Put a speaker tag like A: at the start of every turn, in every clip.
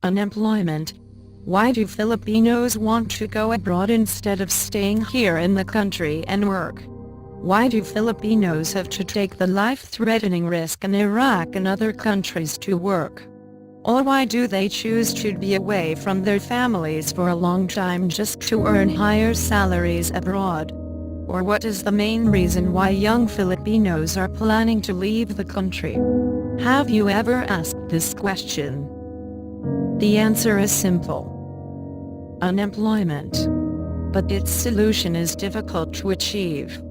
A: Unemployment. Why do Filipinos want to go abroad instead of staying here in the country and work? Why do Filipinos have to take the life-threatening risk in Iraq and other countries to work? Or why do they choose to be away from their families for a long time just to earn higher salaries abroad? Or what is the main reason why young Filipinos are planning to leave the country? Have you ever asked this question? The answer is simple. Unemployment. But its solution is difficult to achieve.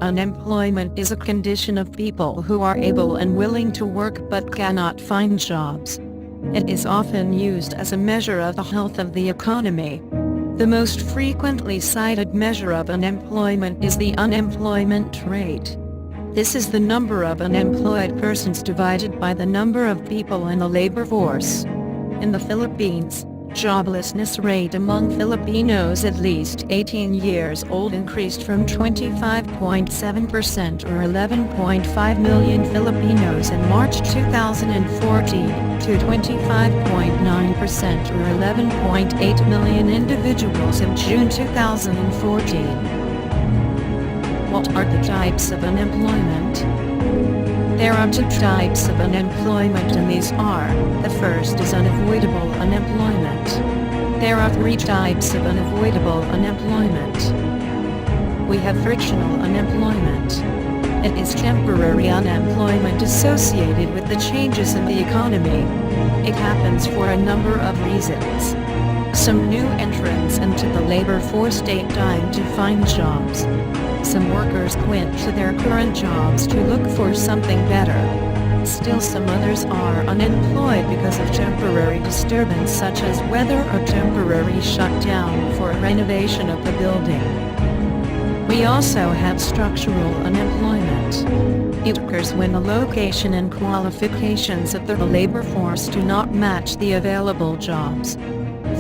A: Unemployment is a condition of people who are able and willing to work but cannot find jobs. It is often used as a measure of the health of the economy. The most frequently cited measure of unemployment is the unemployment rate. This is the number of unemployed persons divided by the number of people in the labor force. In the Philippines, joblessness rate among Filipinos at least 18 years old increased from 25.7% or 11.5 million Filipinos in March 2014 to 25.9% or 11.8 million individuals in June 2014. What are the types of unemployment? There are two types of unemployment, and these are: the first is unavoidable unemployment. There are three types of unavoidable unemployment. We have frictional unemployment. It is temporary unemployment associated with the changes in the economy. It happens for a number of reasons. Some new entrants into the labor force take time to find jobs. Some workers quit to their current jobs to look for something better. Still, some others are unemployed because of temporary disturbance such as weather or temporary shutdown for renovation of the building. We also have structural unemployment. It occurs when the location and qualifications of the labor force do not match the available jobs.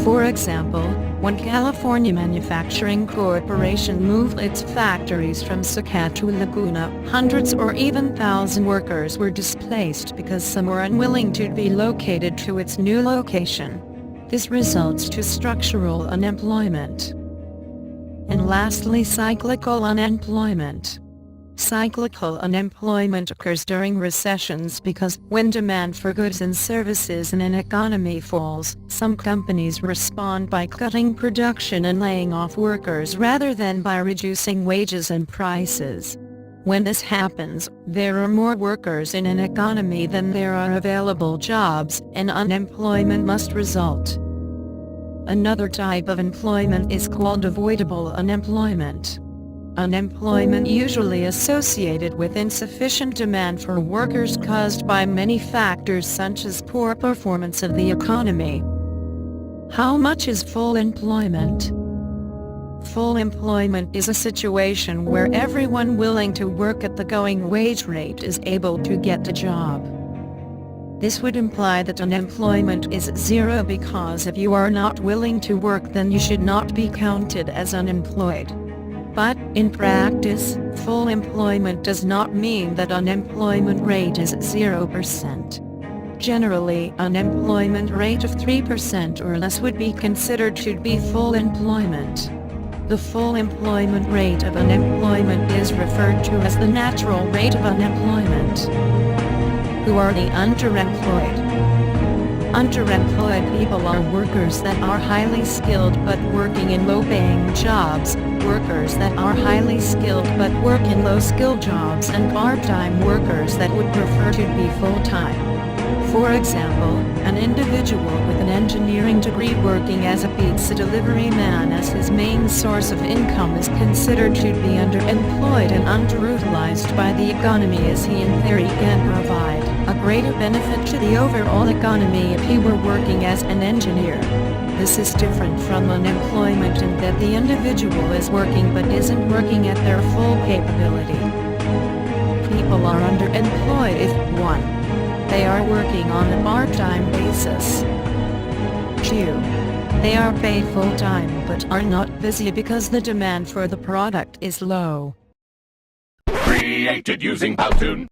A: For example, when California Manufacturing Corporation moved its factories from Sucat to Laguna, hundreds or even thousands workers were displaced because some were unwilling to be located to its new location. This results to structural unemployment. And lastly, cyclical unemployment. Cyclical unemployment occurs during recessions because when demand for goods and services in an economy falls, some companies respond by cutting production and laying off workers rather than by reducing wages and prices. When this happens, there are more workers in an economy than there are available jobs, and unemployment must result. Another type of employment is called avoidable unemployment. Unemployment usually associated with insufficient demand for workers caused by many factors such as poor performance of the economy. How much is full employment? Full employment is a situation where everyone willing to work at the going wage rate is able to get a job. This would imply that unemployment is zero, because if you are not willing to work, then you should not be counted as unemployed. But, in practice, full employment does not mean that unemployment rate is 0%. Generally, unemployment rate of 3% or less would be considered to be full employment. The full employment rate of unemployment is referred to as the natural rate of unemployment. Who are the underemployed? Underemployed people are workers that are highly skilled but working in low-paying jobs, workers that are highly skilled but work in low-skill jobs, and part-time workers that would prefer to be full-time. For example, an individual with an engineering degree working as a pizza delivery man as his main source of income is considered to be underemployed and underutilized by the economy, as he in theory can provide a greater benefit to the overall economy if he were working as an engineer. This is different from unemployment in that the individual is working but isn't working at their full capability. People are underemployed if 1. They are working on a part-time basis. 2. They are paid full-time but are not busy because the demand for the product is low.
B: Created using Powtoon.